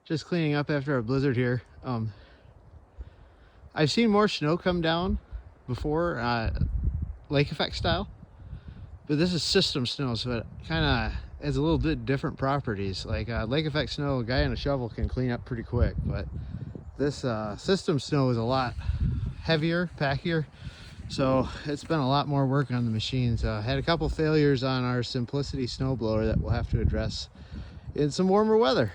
Just cleaning up after a blizzard here. I've seen more snow come down before, lake effect style, but this is system snow, so it kind of has a little bit different properties. Like lake effect snow, a guy in a shovel can clean up pretty quick, but this system snow is a lot heavier, packier, so it's been a lot more work on the machines. Had a couple failures on our Simplicity snowblower that we'll have to address in some warmer weather.